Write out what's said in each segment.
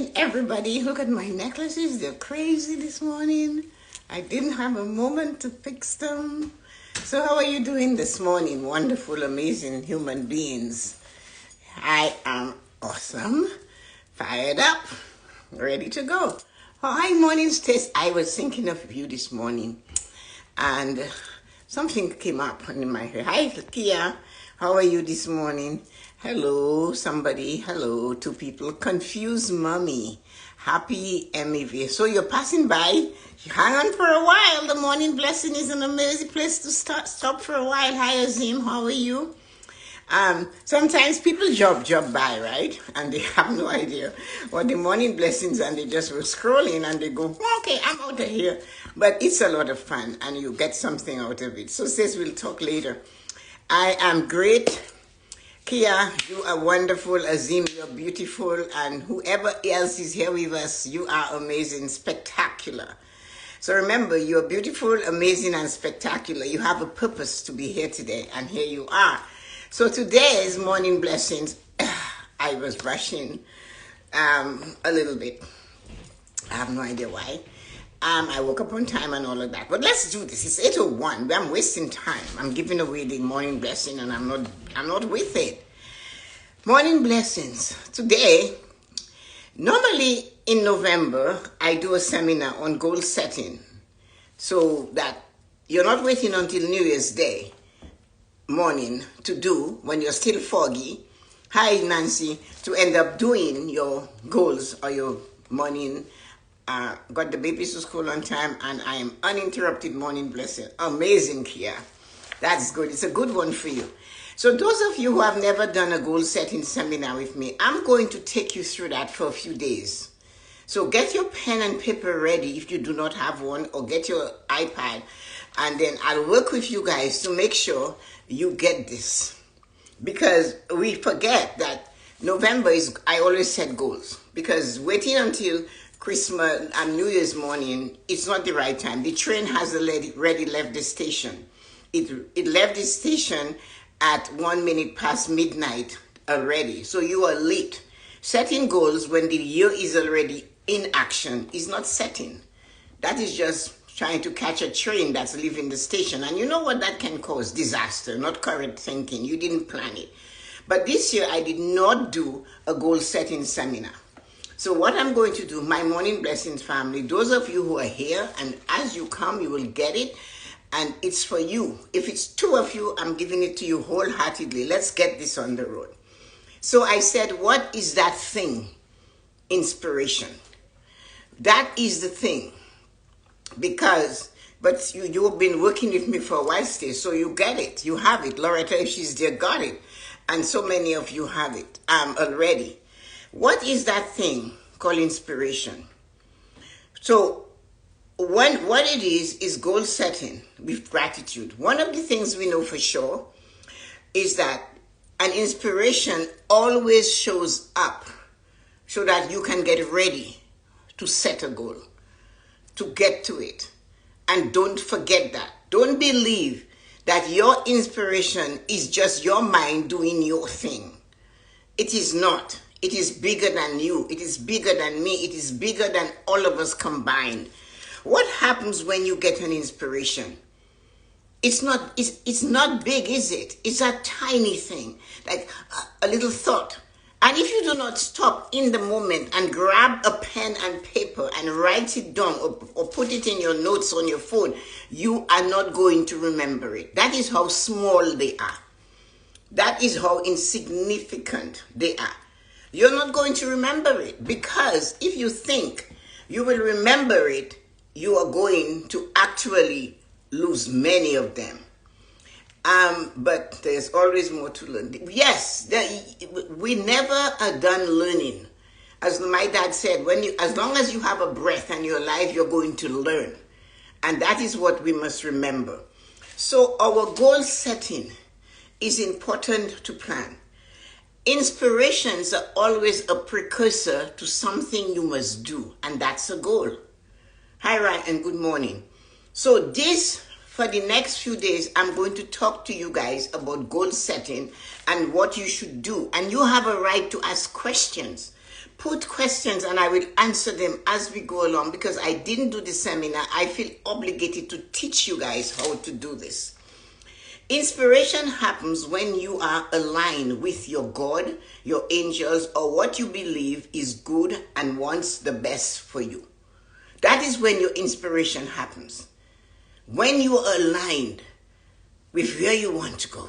morning, everybody. Look at my necklaces. They're crazy this morning. I didn't have a moment to fix them. So how are you doing this morning, wonderful, amazing human beings? I am awesome, fired up, ready to go. Oh, hi, morning, Tess. I was thinking of you this morning, and something came up in my head. Hi, Kia. How are you this morning? Hello, somebody. Hello, two people. Confused mommy. Happy MEV. So you're passing by. Hang on for a while. The morning blessing is an amazing place to stop for a while. Hi, Azim. How are you? Sometimes people job by, right? And they have no idea what the morning blessings, and they just were scrolling and they go, okay, I'm out of here. But it's a lot of fun and you get something out of it. So sis, we'll talk later. I am great. Kia, you are wonderful. Azim, you're beautiful. And whoever else is here with us, you are amazing, spectacular. So remember, you're beautiful, amazing, and spectacular. You have a purpose to be here today, and here you are. So today's morning blessings, I was rushing a little bit. I have no idea why. I woke up on time and all of that. But let's do this. It's 8:01. I'm wasting time. I'm giving away the morning blessing and I'm not with it. Morning blessings. Today, normally in November, I do a seminar on goal setting. So that you're not waiting until New Year's Day morning to do when you're still foggy. Hi, Nancy. To end up doing your goals or your morning. Got the babies to school on time, and I am uninterrupted morning blessing. Amazing, Kia. That's good. It's a good one for you. So those of you who have never done a goal setting seminar with me, I'm going to take you through that for a few days. So get your pen and paper ready if you do not have one, or get your iPad, and then I'll work with you guys to make sure you get this. Because we forget that November is, I always set goals, because waiting until Christmas and New Year's morning, it's not the right time. The train has already left the station. It left the station at 1 minute past midnight already. So you are late. Setting goals when the year is already in action is not setting. That is just trying to catch a train that's leaving the station. And you know what that can cause? Disaster, not correct thinking. You didn't plan it. But this year I did not do a goal setting seminar. So what I'm going to do, my morning blessings family, those of you who are here, and as you come, you will get it. And it's for you. If it's two of you, I'm giving it to you wholeheartedly. Let's get this on the road. So I said, what is that thing? Inspiration. That is the thing. But you've been working with me for a while still, so you get it. You have it. Loretta, if she's there, got it. And so many of you have it already. What is that thing called inspiration? So what it is goal setting with gratitude. One of the things we know for sure is that an inspiration always shows up so that you can get ready to set a goal, to get to it. And don't forget that. Don't believe that your inspiration is just your mind doing your thing. It is not. It is bigger than you. It is bigger than me. It is bigger than all of us combined. What happens when you get an inspiration? It's not big, is it? It's a tiny thing, like a little thought. And if you do not stop in the moment and grab a pen and paper and write it down or put it in your notes on your phone, you are not going to remember it. That is how small they are. That is how insignificant they are. You're not going to remember it, because if you think you will remember it, you are going to actually lose many of them. But there's always more to learn. Yes, we never are done learning. As my dad said, as long as you have a breath and you're alive, you're going to learn. And that is what we must remember. So our goal setting is important to plan. Inspirations are always a precursor to something you must do, and that's a goal. Hi, Ryan, and good morning. So for the next few days, I'm going to talk to you guys about goal setting and what you should do. And you have a right to ask questions. put questions and I will answer them as we go along, because I didn't do the seminar. I feel obligated to teach you guys how to do this. Inspiration happens when you are aligned with your God, your angels, or what you believe is good and wants the best for you. That is when your inspiration happens. When you are aligned with where you want to go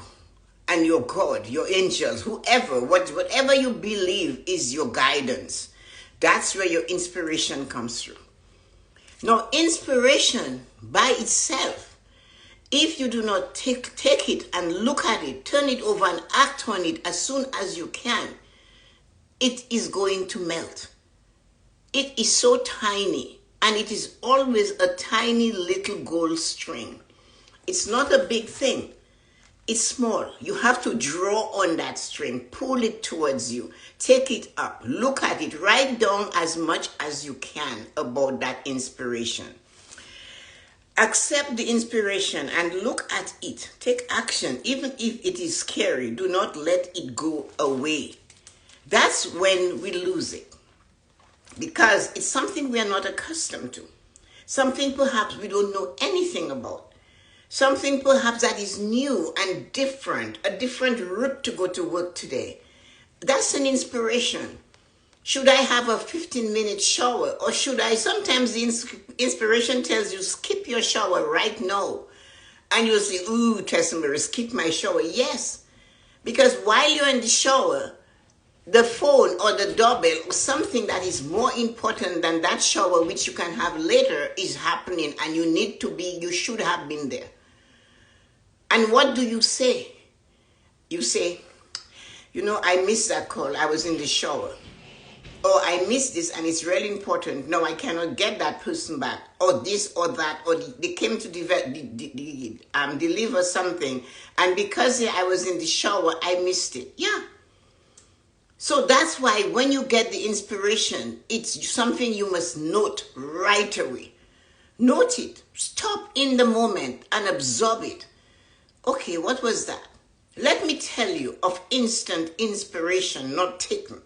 and your God, your angels, whoever, whatever you believe is your guidance, that's where your inspiration comes through. Now, inspiration by itself, if you do not take it and look at it, turn it over and act on it as soon as you can, it is going to melt. It is so tiny, and it is always a tiny little gold string. It's not a big thing. It's small. You have to draw on that string, pull it towards you, take it up, look at it, write down as much as you can about that inspiration. Accept the inspiration and look at it. Take action, even if it is scary. Do not let it go away. That's when we lose it, because it's something we are not accustomed to. Something perhaps we don't know anything about. Something perhaps that is new and different, a different route to go to work today. That's an inspiration. Should I have a 15-minute shower, or should I? Sometimes the inspiration tells you, skip your shower right now. And you'll say, ooh, Tessa-Marie, skip my shower. Yes, because while you're in the shower, the phone or the doorbell or something that is more important than that shower, which you can have later, is happening, and you should have been there. And what do you say? You say, I missed that call. I was in the shower. Or I missed this and it's really important. No, I cannot get that person back. Or this or that. Or they came to deliver something. And because I was in the shower, I missed it. Yeah. So that's why when you get the inspiration, it's something you must note right away. Note it. Stop in the moment and absorb it. Okay, what was that? Let me tell you of instant inspiration not taken.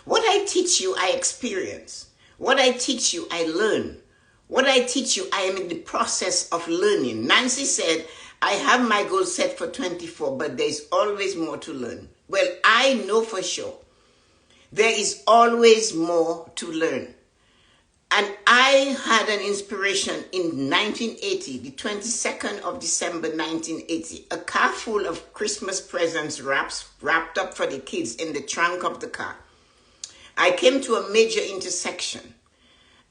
What I teach you, I experience. What I teach you, I learn. What I teach you, I am in the process of learning. Nancy said, I have my goal set for 24, but there's always more to learn. Well, I know for sure. There is always more to learn. And I had an inspiration in 1980, the 22nd of December, 1980. A car full of Christmas presents wrapped up for the kids in the trunk of the car. I came to a major intersection,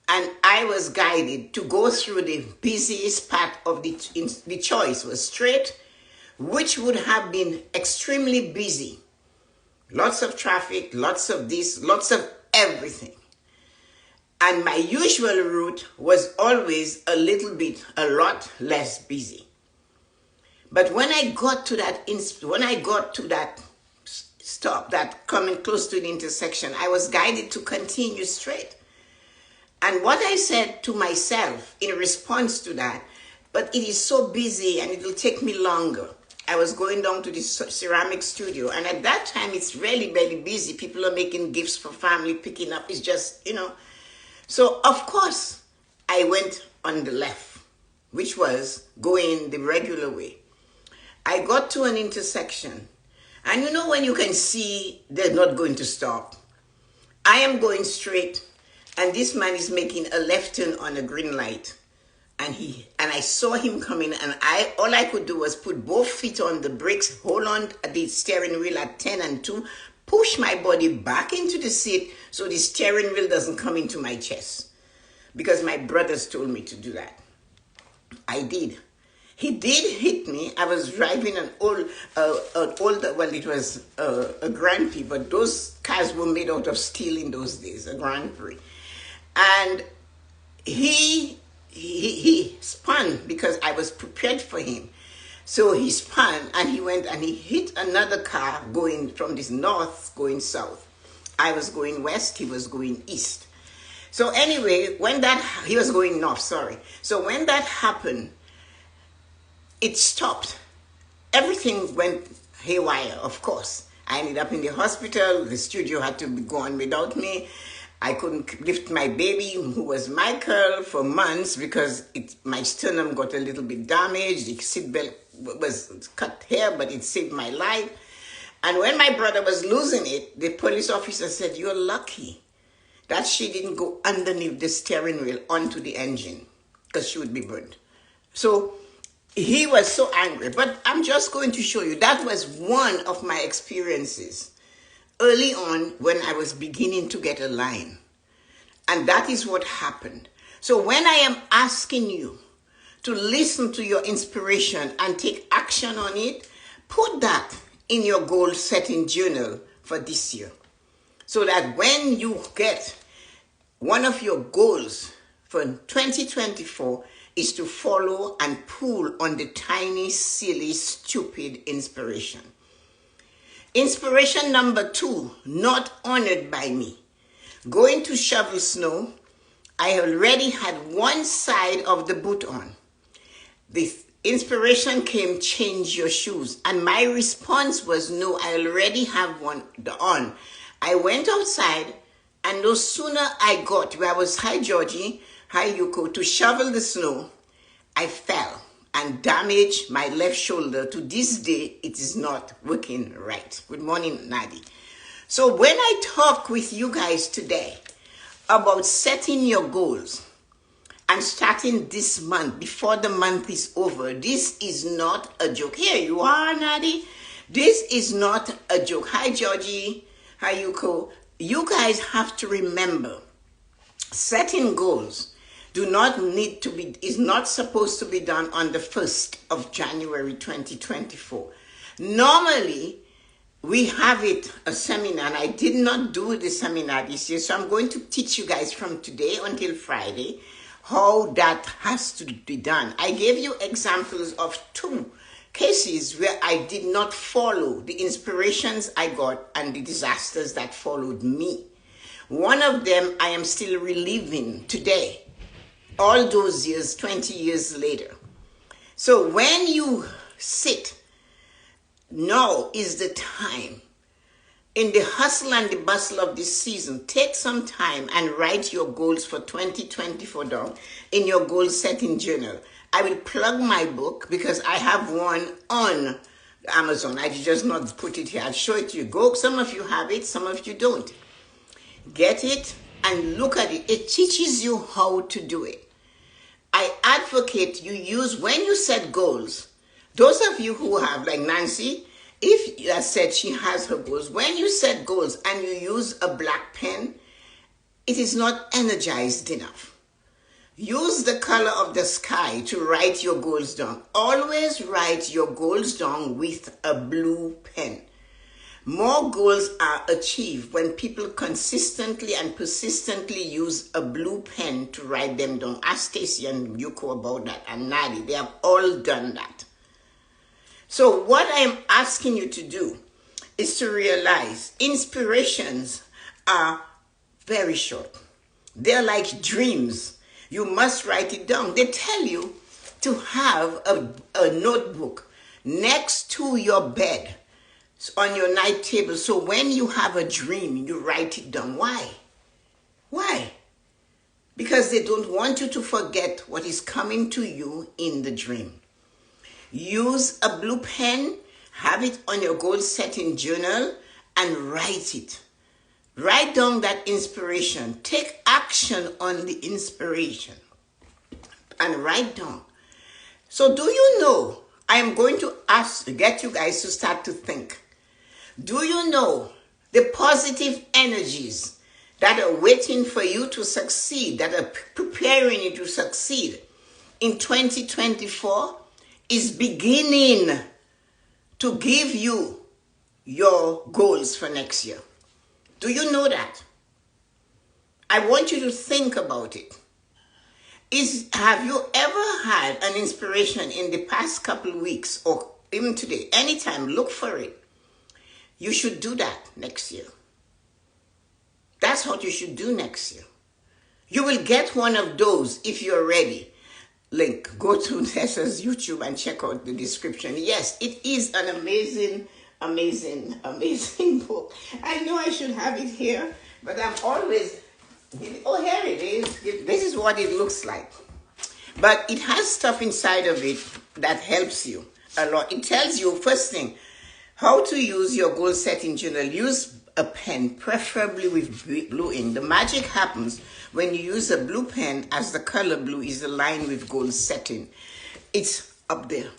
and I was guided to go through the busiest part of the choice was straight, which would have been extremely busy. Lots of traffic, lots of this, lots of everything. And my usual route was always a lot less busy. But when I got to that stop, that coming close to the intersection, I was guided to continue straight. And what I said to myself in response to that, but it is so busy and it will take me longer. I was going down to the ceramic studio, and at that time it's really very busy. People are making gifts for family, picking up. It's just, So of course I went on the left, which was going the regular way. I got to an intersection. And when you can see they're not going to stop. I am going straight, and this man is making a left turn on a green light. And I saw him coming, and all I could do was put both feet on the brakes, hold on at the steering wheel at 10 and 2, push my body back into the seat so the steering wheel doesn't come into my chest. Because my brothers told me to do that. I did. He did hit me. I was driving an older, it was a Grand Prix, but those cars were made out of steel in those days, a Grand Prix. And he spun because I was prepared for him. So he spun and he went and he hit another car going from this north, going south. I was going west, he was going east. So anyway, he was going north, sorry. So when that happened, it stopped. Everything went haywire, of course. I ended up in the hospital. The studio had to be gone without me. I couldn't lift my baby, who was Michael, for months because my sternum got a little bit damaged. The seatbelt was cut here, but it saved my life. And when my brother was losing it, the police officer said, "You're lucky that she didn't go underneath the steering wheel onto the engine because she would be burned." So he was so angry. But I'm just going to show you that was one of my experiences early on when I was beginning to get a line. And that is what happened. So when I am asking you to listen to your inspiration and take action on it, put that in your goal setting journal for this year. So that when you get one of your goals for 2024 is to follow and pull on the tiny, silly, stupid inspiration. Inspiration number 2, not honored by me. Going to shovel snow, I already had one side of the boot on. The inspiration came, change your shoes. And my response was, no, I already have one on. I went outside, and no sooner I got where I was, hi Georgie, hi Yuko, to shovel the snow, I fell and damaged my left shoulder. To this day, it is not working right. Good morning, Nadi. So when I talk with you guys today about setting your goals and starting this month, before the month is over, this is not a joke. Here you are, Nadi. This is not a joke. Hi, Georgie. Hi, Yuko. You guys have to remember, setting goals is not supposed to be done on the 1st of January 2024. Normally, we have a seminar, and I did not do the seminar this year, so I'm going to teach you guys from today until Friday how that has to be done. I gave you examples of 2 cases where I did not follow the inspirations I got and the disasters that followed me. One of them I am still reliving today, all those years, 20 years later. So when you sit, now is the time. In the hustle and the bustle of this season, take some time and write your goals for 2024 down in your goal setting journal. I will plug my book because I have one on Amazon. I just not put it here. I'll show it to you. Some of you have it, some of you don't. Get it and look at it. It teaches you how to do it. I advocate you use, when you set goals, those of you who have, like Nancy, if you said she has her goals, when you set goals and you use a black pen, it is not energized enough. Use the color of the sky to write your goals down. Always write your goals down with a blue pen. More goals are achieved when people consistently and persistently use a blue pen to write them down. Ask Stacy and Yuko about that, and Nadi. They have all done that. So what I am asking you to do is to realize inspirations are very short. They're like dreams. You must write it down. They tell you to have a notebook next to your bed on your night table. So when you have a dream, you write it down. Why? Why? Because they don't want you to forget what is coming to you in the dream. Use a blue pen, have it on your goal setting journal, and write it. Write down that inspiration. Take action on the inspiration and write down. So do you know, I am going to get you guys to start to think. Do you know the positive energies that are waiting for you to succeed, that are preparing you to succeed in 2024? Is beginning to give you your goals for next year. Do you know that? I want you to think about it. Have you ever had an inspiration in the past couple of weeks or even today? Anytime, look for it. You should do that next year. That's what you should do next year. You will get one of those if you're ready. Link, go to Tessa's YouTube and check out the description. Yes, it is an amazing, amazing, amazing book. I know I should have it here, but I'm always Oh, here it is. This is what it looks like. But it has stuff inside of it that helps you a lot. It tells you, first thing, how to use your goal setting journal. Use a pen, preferably with blue ink. The magic happens when you use a blue pen, as the color blue is aligned with goal setting. It's up there,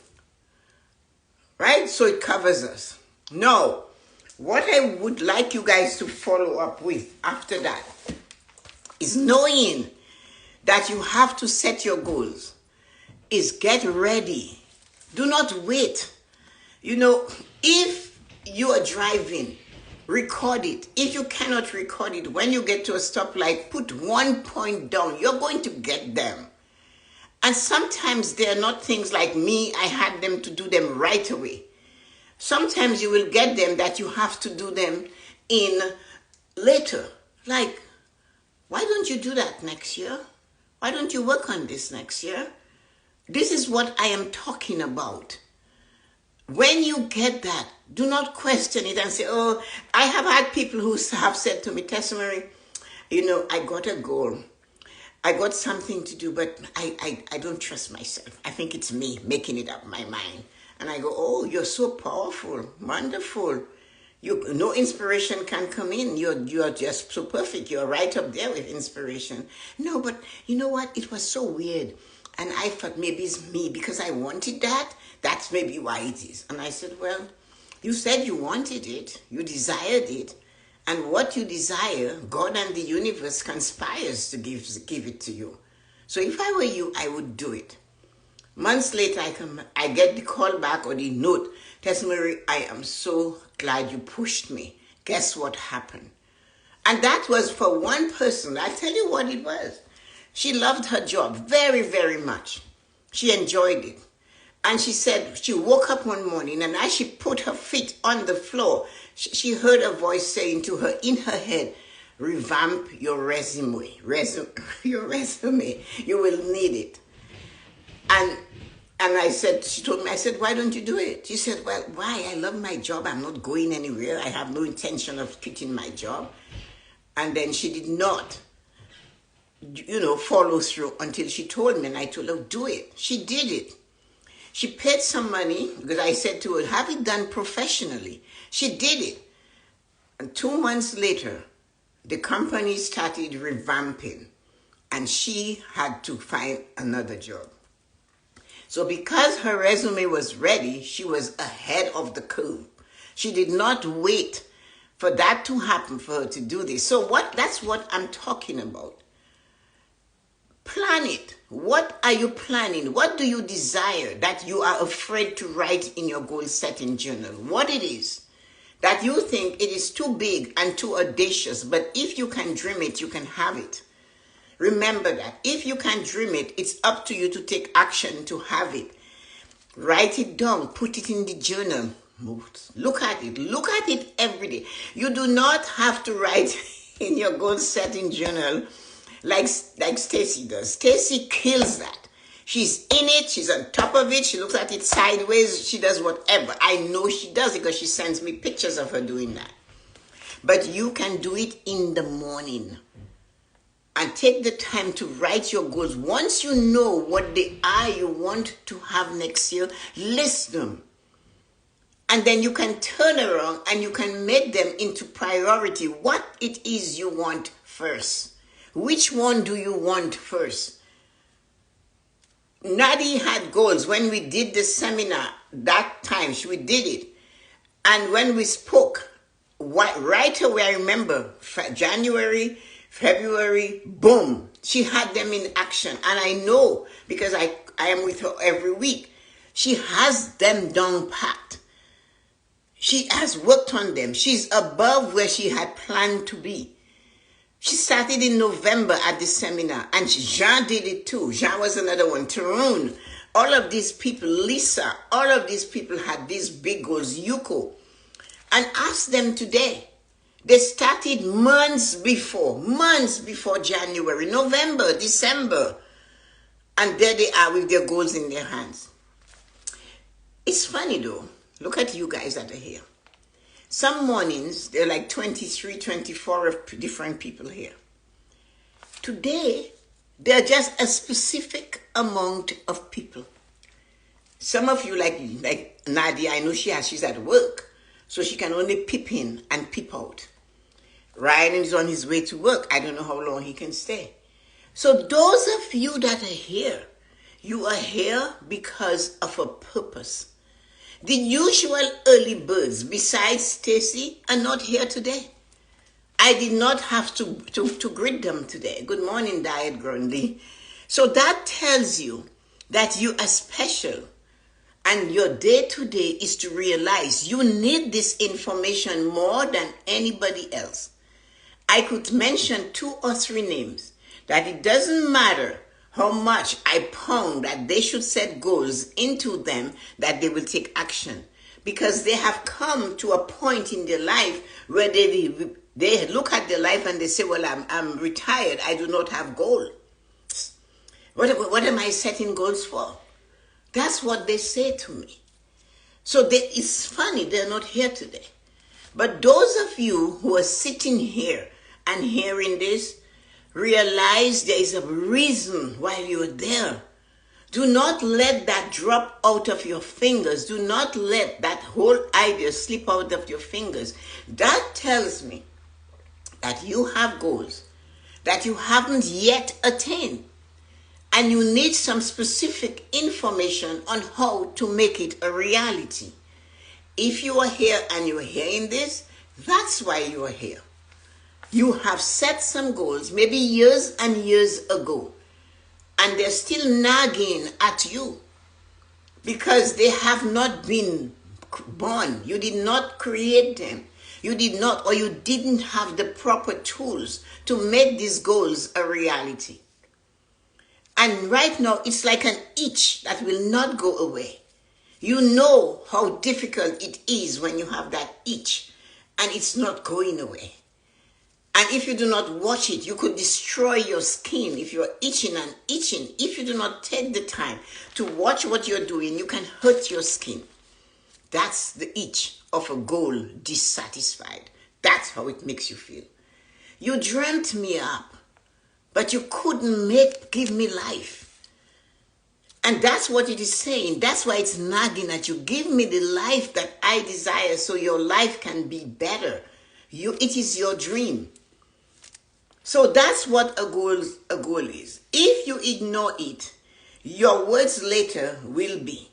right? So it covers us. Now, what I would like you guys to follow up with after that is knowing that you have to set your goals, is get ready. Do not wait. You know, if you are driving, record it. If you cannot record it, when you get to a stoplight, put 1 point down. You're going to get them. And sometimes they're not things like me, I had them to do them right away. Sometimes you will get them that you have to do them in later. Like, why don't you do that next year? Why don't you work on this next year? This is what I am talking about. When you get that, do not question it and say, oh, I have had people who have said to me, Tessa-Marie, you know, I got a goal. I got something to do, but I don't trust myself. I think it's me making it up my mind. And I go, oh, you're so powerful, wonderful. No inspiration can come in. You're just so perfect. You're right up there with inspiration. No, but you know what? It was so weird. And I thought maybe it's me because I wanted that. That's maybe why it is. And I said, well, you said you wanted it. You desired it. And what you desire, God and the universe conspires to give it to you. So if I were you, I would do it. Months later, I get the call back or the note. Tessa-Marie, I am so glad you pushed me. Guess what happened? And that was for one person. I'll tell you what it was. She loved her job very, very much. She enjoyed it. And she said she woke up one morning and as she put her feet on the floor, she heard a voice saying to her in her head, revamp your resume. Your resume. You will need it. And I said, she told me, I said, why don't you do it? She said, well, why? I love my job. I'm not going anywhere. I have no intention of quitting my job. And then she did not, follow through until she told me, and I told her, do it. She did it. She paid some money because I said to her, have it done professionally. She did it. And 2 months later, the company started revamping and she had to find another job. So because her resume was ready, she was ahead of the curve. She did not wait for that to happen for her to do this. So that's what I'm talking about. Plan it. What are you planning? What do you desire that you are afraid to write in your goal setting journal? What it is that you think it is too big and too audacious, but if you can dream it, you can have it. Remember that. If you can dream it, it's up to you to take action to have it. Write it down. Put it in the journal. Look at it. Look at it every day. You do not have to write in your goal setting journal like Stacy does. Stacy kills that. She's in it. She's on top of it. She looks at it sideways. She does whatever. I know she does it because she sends me pictures of her doing that. But you can do it in the morning. And take the time to write your goals. Once you know what they are you want to have next year, list them. And then you can turn around and you can make them into priority. What it is you want first. Which one do you want first? Nadi had goals when we did the seminar that time. We did it. And when we spoke, right away, I remember January, February, boom, she had them in action. And I know because I am with her every week. She has them down pat. She has worked on them. She's above where she had planned to be. She started in November at the seminar and Jean did it too. Jean was another one. Tarun, all of these people, Lisa, all of these people had these big goals, Yuko. And ask them today. They started months before January, November, December. And there they are with their goals in their hands. It's funny though. Look at you guys that are here. Some mornings, there are like 23, 24 different people here. today, there are just a specific amount of people. Some of you, like Nadia, I know she's at work, so she can only peep in and peep out. Ryan is on his way to work. I don't know how long he can stay. So those of you that are here, you are here because of a purpose. The usual early birds, besides Stacy, are not here today. I did not have to greet them today. Good morning, Diet Grundy. So that tells you that you are special. And your day-to-day is to realize you need this information more than anybody else. I could mention 2 or 3 names that it doesn't matter how much I pound that they should set goals into them, that they will take action. Because they have come to a point in their life where they look at their life and they say, well, I'm retired. I do not have goals. What am I setting goals for? That's what they say to me. So it's funny, they're not here today. But those of you who are sitting here and hearing this, realize there is a reason why you're there. Do not let that drop out of your fingers. Do not let that whole idea slip out of your fingers. That tells me that you have goals that you haven't yet attained. And you need some specific information on how to make it a reality. If you are here and you're hearing this, that's why you are here. You have set some goals, maybe years and years ago, and they're still nagging at you because they have not been born. You did not create them. You did not, or you didn't have the proper tools to make these goals a reality. And right now, it's like an itch that will not go away. You know how difficult it is when you have that itch, and it's not going away. And if you do not watch it, you could destroy your skin if you're itching and itching. If you do not take the time to watch what you're doing, you can hurt your skin. That's the itch of a goal dissatisfied. That's how it makes you feel. You dreamt me up, but you couldn't give me life. And that's what it is saying. That's why it's nagging at you. Give me the life that I desire so your life can be better. It is your dream. So that's what a goal is. If you ignore it, your words later will be.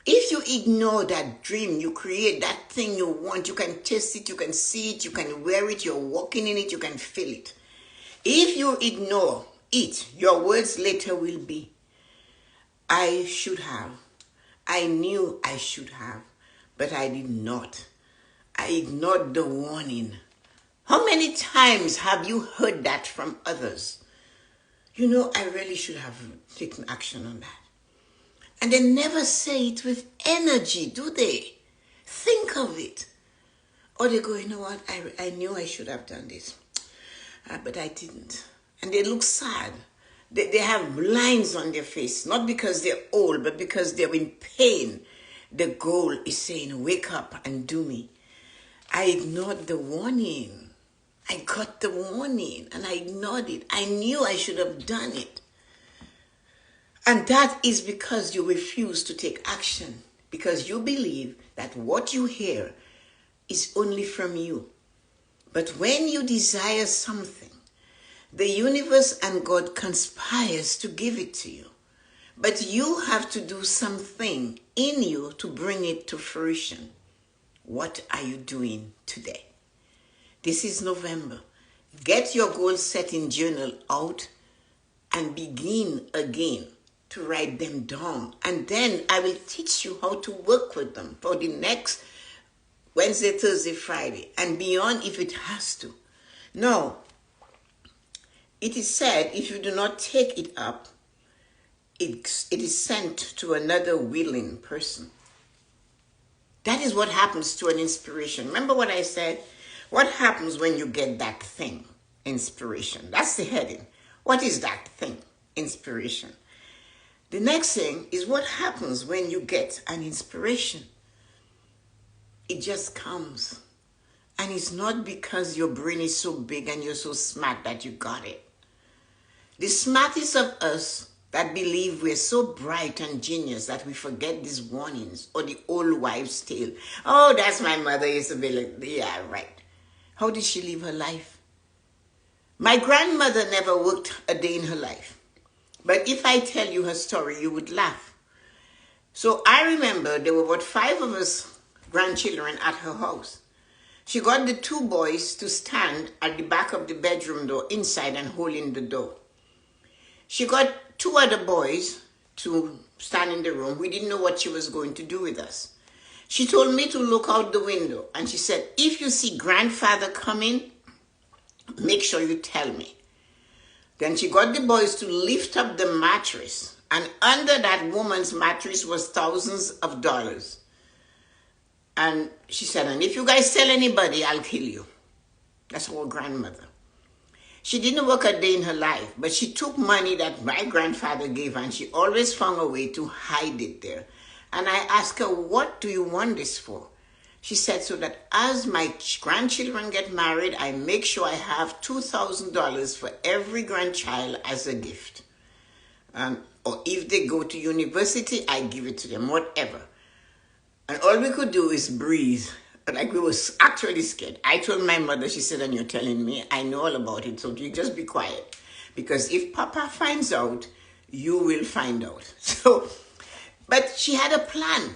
If you ignore that dream you create, that thing you want, you can taste it, you can see it, you can wear it, you're walking in it, you can feel it. If you ignore it, your words later will be, I should have. I knew I should have, but I did not. I ignored the warning. How many times have you heard that from others? You know, I really should have taken action on that. And they never say it with energy, do they? Think of it. Or they go, you know what, I knew I should have done this, but I didn't. And they look sad. They have lines on their face, not because they're old, but because they're in pain. The goal is saying, wake up and do me. I ignored the warning. I got the warning and I ignored it. I knew I should have done it. And that is because you refuse to take action, because you believe that what you hear is only from you. But when you desire something, the universe and God conspires to give it to you. But you have to do something in you to bring it to fruition. What are you doing today? This is November. Get your goal setting journal out and begin again to write them down. And then I will teach you how to work with them for the next Wednesday, Thursday, Friday, and beyond if it has to. Now, it is said if you do not take it up, it is sent to another willing person. That is what happens to an inspiration. Remember what I said? What happens when you get that thing? Inspiration. That's the heading. What is that thing? Inspiration. The next thing is what happens when you get an inspiration. It just comes. And it's not because your brain is so big and you're so smart that you got it. The smartest of us that believe we're so bright and genius that we forget these warnings, or the old wives' tale. Oh, that's my mother used to be like, yeah, right. How did she live her life? My grandmother never worked a day in her life. But if I tell you her story, you would laugh. So I remember there were about 5 of us grandchildren at her house. She got the 2 boys to stand at the back of the bedroom door inside and holding the door. She got 2 other boys to stand in the room. We didn't know what she was going to do with us. She told me to look out the window, and she said, if you see grandfather coming, make sure you tell me. Then she got the boys to lift up the mattress, and under that woman's mattress was thousands of dollars. And she said, and if you guys tell anybody, I'll kill you. That's our grandmother. She didn't work a day in her life, but she took money that my grandfather gave her, and she always found a way to hide it there. And I asked her, what do you want this for? She said, so that as my grandchildren get married, I make sure I have $2,000 for every grandchild as a gift. Or if they go to university, I give it to them, whatever. And all we could do is breathe. Like we were actually scared. I told my mother, she said, and you're telling me, I know all about it, so you just be quiet. Because if Papa finds out, you will find out. So, but she had a plan.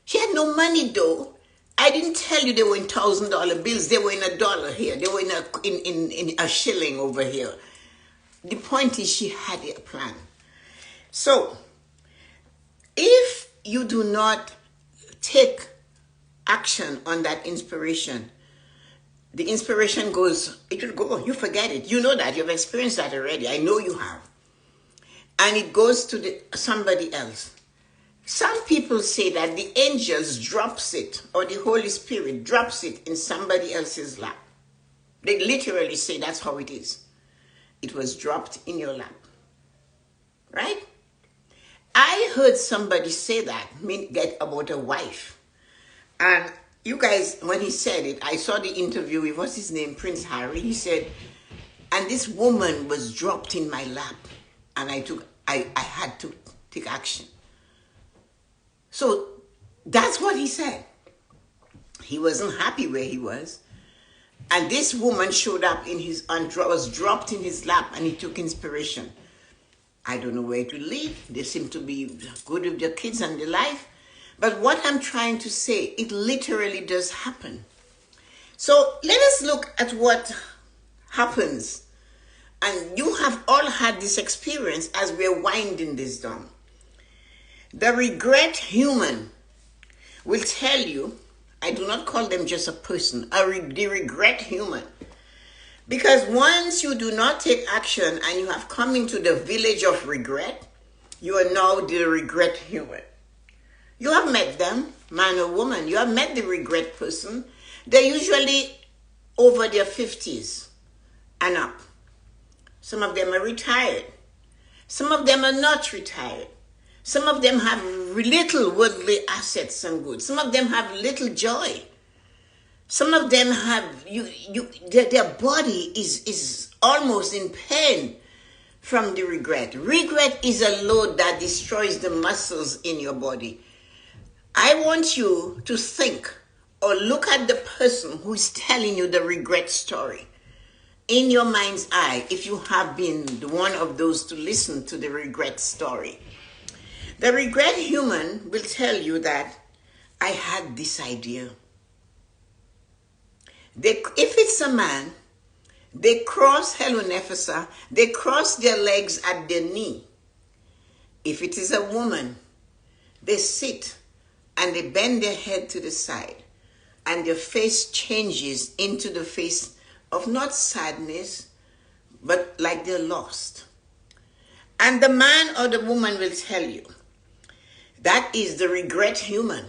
She had no money though. I didn't tell you they were in $1,000 bills. They were in $1 here. They were in a shilling over here. The point is she had a plan. So, if you do not take action on that inspiration, the inspiration goes, it will go, you forget it. You know that, you've experienced that already. I know you have. And it goes to somebody else. Some people say that the angels drops it, or the Holy Spirit drops it in somebody else's lap. They literally say that's how it is. It was dropped in your lap. Right? I heard somebody say that, get about a wife. And you guys, when he said it, I saw the interview with, what's his name, Prince Harry. He said, and this woman was dropped in my lap. And I had to take action. So that's what he said. He wasn't happy where he was. And this woman showed up was dropped in his lap, and he took inspiration. I don't know where to live. They seem to be good with their kids and their life. But what I'm trying to say, it literally does happen. So let us look at what happens. And you have all had this experience as we're winding this down. The regret human will tell you, I do not call them just a person, the regret human. Because once you do not take action and you have come into the village of regret, you are now the regret human. You have met them, man or woman. You have met the regret person. They're usually over their 50s and up. Some of them are retired. Some of them are not retired. Some of them have little worldly assets and goods. Some of them have little joy. Some of them have, their body is almost in pain from the regret. Regret is a load that destroys the muscles in your body. I want you to think or look at the person who is telling you the regret story. In your mind's eye, if you have been one of those to listen to the regret story. The regret human will tell you that I had this idea. If it's a man, they cross Helonefasa, they cross their legs at their knee. If it is a woman, they sit and they bend their head to the side, and their face changes into the face of not sadness, but like they're lost. And the man or the woman will tell you, that is the regret human,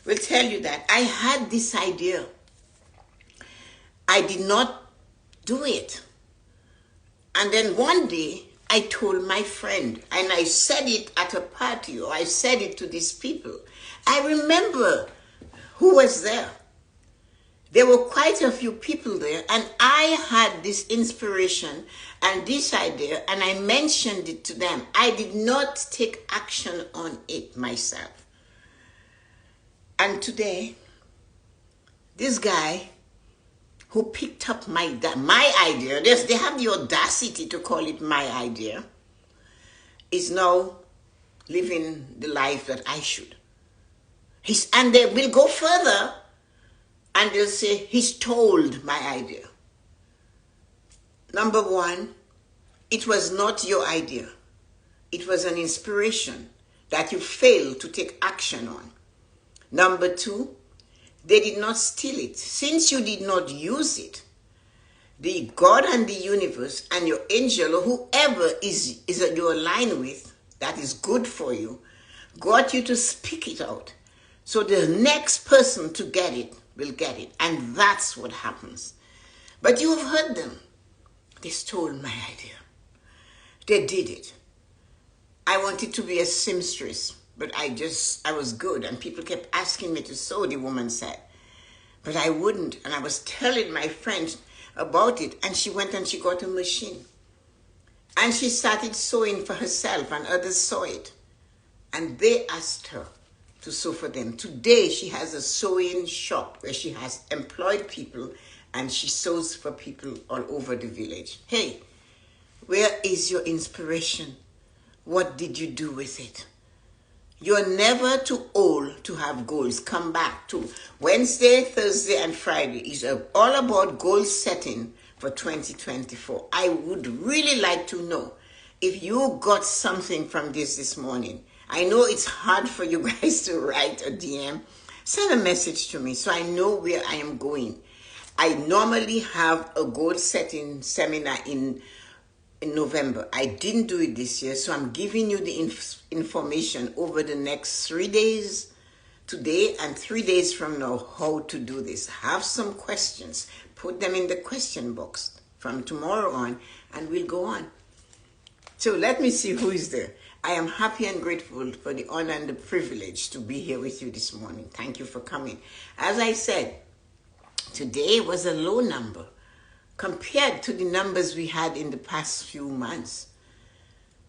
will tell you that I had this idea. I did not do it. And then one day I told my friend, and I said it at a party, or I said it to these people. I remember who was there. There were quite a few people there, and I had this inspiration and this idea, and I mentioned it to them. I did not take action on it myself. And today, this guy who picked up my idea, they have the audacity to call it my idea, is now living the life that I should. And they will go further and they'll say, he stole my idea. Number one, it was not your idea. It was an inspiration that you failed to take action on. Number two, they did not steal it. Since you did not use it, the God and the universe and your angel or whoever is that you're aligned with, that is good for you, got you to speak it out. So the next person to get it will get it. And that's what happens. But you have heard them. They stole my idea. They did it. I wanted to be a seamstress, but I was good. And people kept asking me to sew, the woman said. But I wouldn't. And I was telling my friend about it. And she went and she got a machine. And she started sewing for herself and others saw it. And they asked her to sew for them. Today, she has a sewing shop where she has employed people and she sews for people all over the village. Hey, where is your inspiration? What did you do with it? You're never too old to have goals. Come back to Wednesday, Thursday, and Friday is all about goal setting for 2024. I would really like to know if you got something from this morning. I know it's hard for you guys to write a DM. Send a message to me so I know where I am going. I normally have a goal setting seminar in November. I didn't do it this year, so I'm giving you the information over the next 3 days, today and 3 days from now, how to do this. Have some questions. Put them in the question box from tomorrow on, and we'll go on. So let me see who is there. I am happy and grateful for the honor and the privilege to be here with you this morning. Thank you for coming. As I said, today was a low number compared to the numbers we had in the past few months.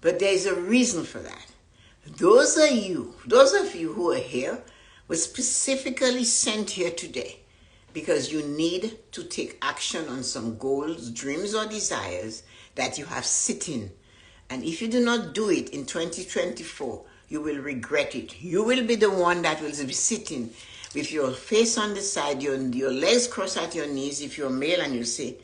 But there is a reason for that. Those of you who are here were specifically sent here today because you need to take action on some goals, dreams, or desires that you have sitting. And if you do not do it in 2024, you will regret it. You will be the one that will be sitting with your face on the side, your legs crossed at your knees, if you're male, and you say,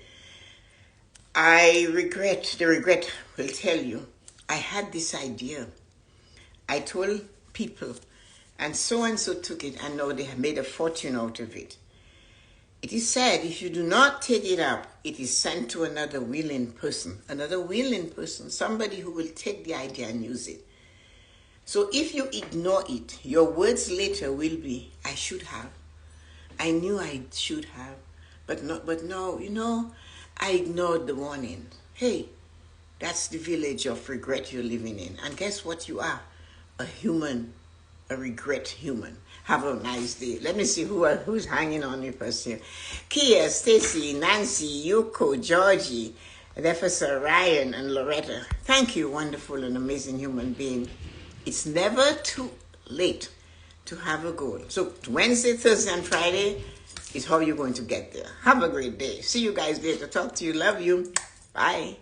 I regret. The regret will tell you, I had this idea. I told people, and so took it, and now they have made a fortune out of it. It is said, if you do not take it up, it is sent to another willing person, somebody who will take the idea and use it. So if you ignore it, your words later will be, I should have. I knew I should have, but no, I ignored the warning. Hey, that's the village of regret you're living in. And guess what you are? A human, a regret human. Have a nice day. Let me see who's hanging on with us here. Kia, Stacy, Nancy, Yuko, Georgie, Professor Ryan, and Loretta. Thank you, wonderful and amazing human being. It's never too late to have a goal. So Wednesday, Thursday, and Friday is how you're going to get there. Have a great day. See you guys later. Talk to you. Love you. Bye.